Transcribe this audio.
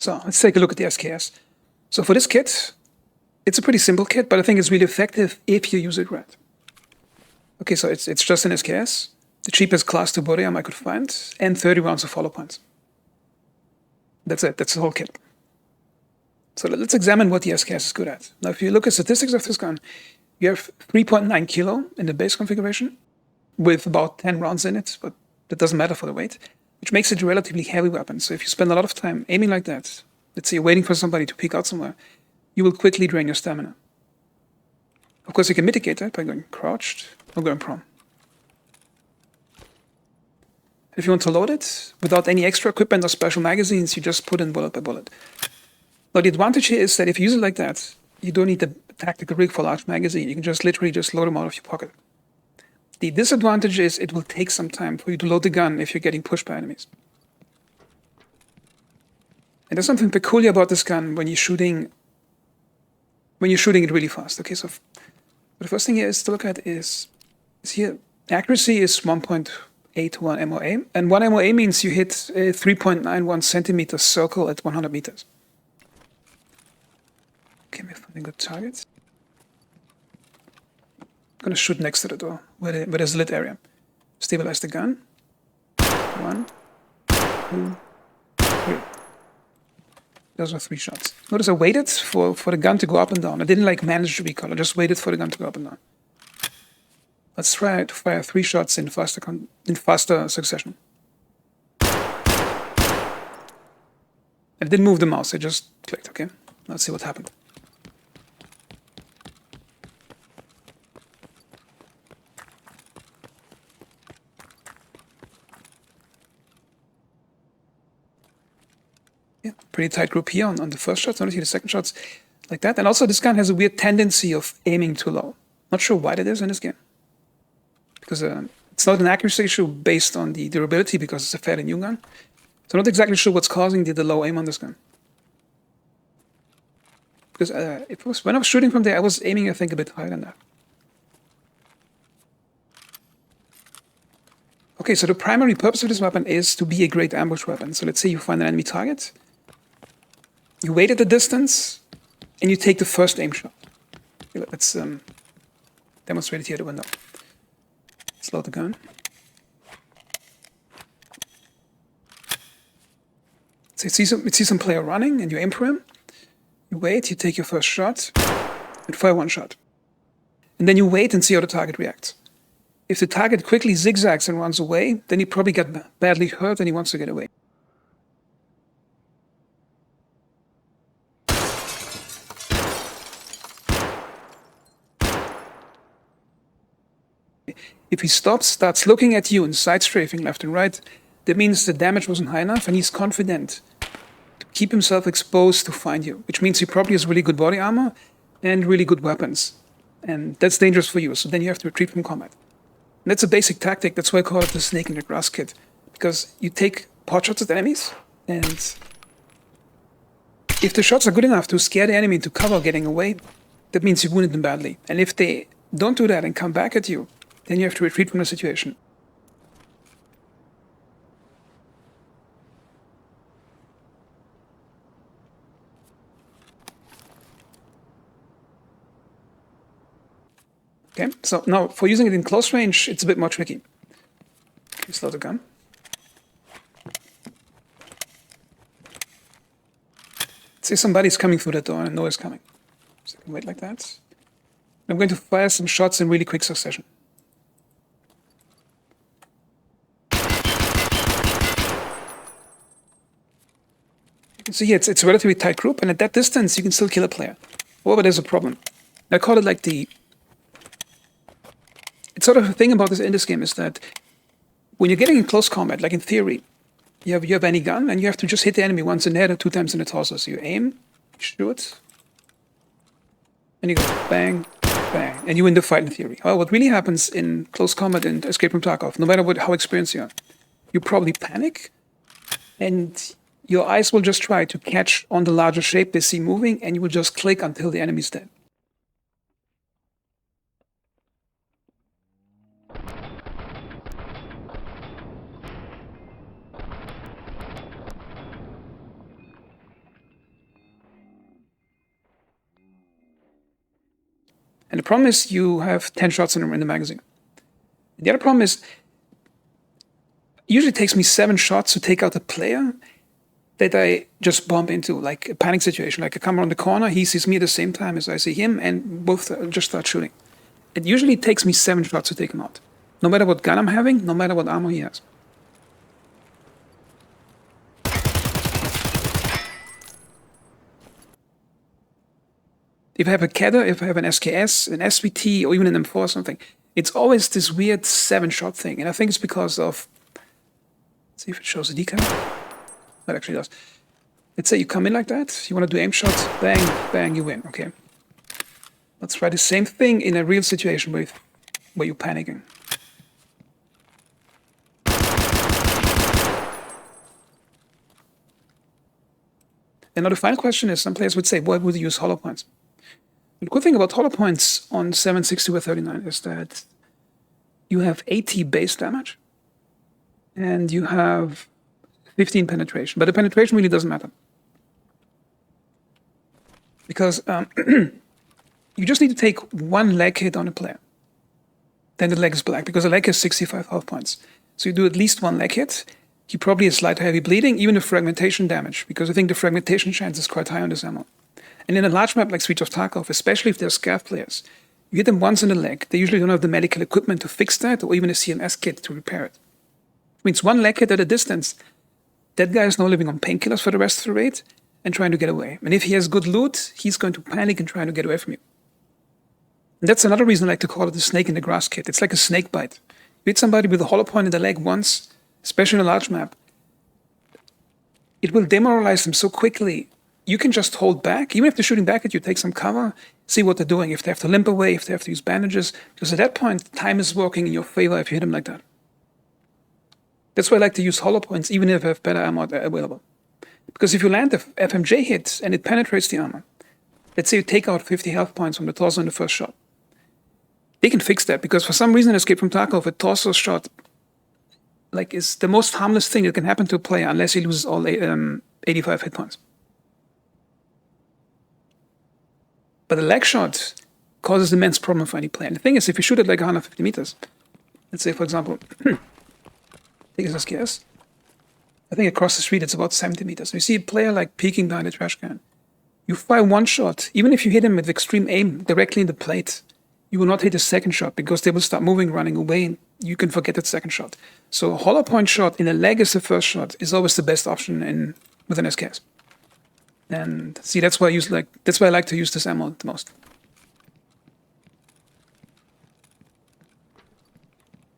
So let's take a look at the SKS. So for this kit, it's a pretty simple kit, but I think it's really effective if you use it right. Okay, so it's just an SKS, the cheapest class 2 body arm I could find, and 30 rounds of follow points. That's it, that's the whole kit. So let's examine what the SKS is good at. Now, if you look at statistics of this gun, you have 3.9 kilo in the base configuration with about 10 rounds in it, but that doesn't matter for the weight, which makes it a relatively heavy weapon. So if you spend a lot of time aiming like that, let's say you're waiting for somebody to peek out somewhere, you will quickly drain your stamina. Of course, you can mitigate that by going crouched or going prone. If you want to load it without any extra equipment or special magazines, you just put in bullet by bullet. Now, the advantage here is that if you use it like that, you don't need the tactical rig for a large magazine. You can just literally just load them out of your pocket. The disadvantage is it will take some time for you to load the gun if you're getting pushed by enemies. And there's something peculiar about this gun when you're shooting it really fast. Okay, so the first thing here is to look at is here, accuracy is 1.8 to 1 MOA, and 1 MOA means you hit a 3.91 centimeter circle at 100 meters. Okay, we're finding good targets. I'm gonna shoot next to the door where there's a lit area. Stabilize the gun. 1, 2, 3. Those are 3 shots. Notice I waited for the gun to go up and down. I didn't manage the recoil. I just waited for the gun to go up and down. Let's try to fire 3 shots in faster succession. I didn't move the mouse. I just clicked. Okay, let's see what happened. Yeah, pretty tight group here on the first shots. Notice here the second shots like that. And also this gun has a weird tendency of aiming too low. Not sure why that is in this game. Because it's not an accuracy issue based on the durability because it's a fairly new gun. So I'm not exactly sure what's causing the low aim on this gun. Because when I was shooting from there, I was aiming, I think, a bit higher than that. Okay, so the primary purpose of this weapon is to be a great ambush weapon. So let's say you find an enemy target. You wait at the distance, and you take the first aim shot. Okay, let's demonstrate it here at the window. Let's load the gun. So you see some player running, and you aim for him. You wait, you take your first shot, and fire 1 shot. And then you wait and see how the target reacts. If the target quickly zigzags and runs away, then he probably got badly hurt and he wants to get away. If he starts looking at you and side-strafing left and right, that means the damage wasn't high enough and he's confident to keep himself exposed to find you, which means he probably has really good body armor and really good weapons. And that's dangerous for you, so then you have to retreat from combat. And that's a basic tactic, that's why I call it the snake in the grass kit. Because you take pot shots at enemies, and if the shots are good enough to scare the enemy into cover getting away, that means you wounded them badly. And if they don't do that and come back at you, then you have to retreat from the situation. Okay, so now for using it in close range, it's a bit more tricky. Okay, slow the gun. Say somebody's coming through that door and I know it's coming. So I can wait like that. I'm going to fire some shots in really quick succession. You can see here it's a relatively tight group, and at that distance you can still kill a player. However, there's a problem. I call it like it's sort of the thing about this in this game is that when you're getting in close combat, like in theory, you have any gun and you have to just hit the enemy once in the head or 2 times in the torso. So you aim, you shoot, and you go bang, bang, and you win the fight in theory. However, what really happens in close combat and Escape from Tarkov, no matter how experienced you are, you probably panic, and your eyes will just try to catch on the larger shape they see moving, and you will just click until the enemy's dead. And the problem is you have 10 shots in the magazine. The other problem is, it usually takes me 7 shots to take out a player that I just bump into, like a panic situation. Like I come around the corner, he sees me at the same time as I see him, and both just start shooting. It usually takes me 7 shots to take him out. No matter what gun I'm having, no matter what armor he has. If I have a Kedder, if I have an SKS, an SVT, or even an M4 or something, it's always this weird 7-shot thing. And I think it's because of... Let's see if it shows the decal. That actually does. Let's say you come in like that. You want to do aim shots. Bang, bang, you win. Okay. Let's try the same thing in a real situation where you're panicking. And now the final question is, some players would say, why would you use hollow points? The good thing about hollow points on 7.62 or 39 is that you have 80 base damage and you have 15 penetration. But the penetration really doesn't matter. Because you just need to take 1 leg hit on a player. Then the leg is black, because the leg has 65 health points. So you do at least 1 leg hit. He probably has slight heavy bleeding, even the fragmentation damage, because I think the fragmentation chance is quite high on this ammo. And in a large map like Streets of Tarkov, especially if they're scav players, you hit them once in the leg, they usually don't have the medical equipment to fix that, or even a CMS kit to repair it. It means 1 leg hit at a distance, that guy is now living on painkillers for the rest of the raid and trying to get away. And if he has good loot, he's going to panic and try to get away from you. And that's another reason I like to call it the snake in the grass kit. It's like a snake bite. You hit somebody with a hollow point in the leg once, especially in a large map, it will demoralize them so quickly. You can just hold back. Even if they're shooting back at you, take some cover, see what they're doing. If they have to limp away, if they have to use bandages. Because at that point, time is working in your favor if you hit them like that. That's why I like to use hollow points, even if I have better armor available. Because if you land the FMJ hit and it penetrates the armor, let's say you take out 50 health points from the torso in the first shot, they can fix that. Because for some reason in Escape from Tarkov, a torso shot is the most harmless thing that can happen to a player unless he loses all 85 hit points. But a leg shot causes immense problem for any player. And the thing is, if you shoot it like 150 meters, let's say, for example, take this SKS, I think across the street it's about 70 meters. So you see a player like peeking behind a trash can. You fire 1 shot, even if you hit him with extreme aim directly in the plate, you will not hit a second shot because they will start moving, running away, and you can forget that second shot. So a hollow point shot in a leg as the first shot is always the best option with an SKS. And see, that's why I like to use this ammo the most.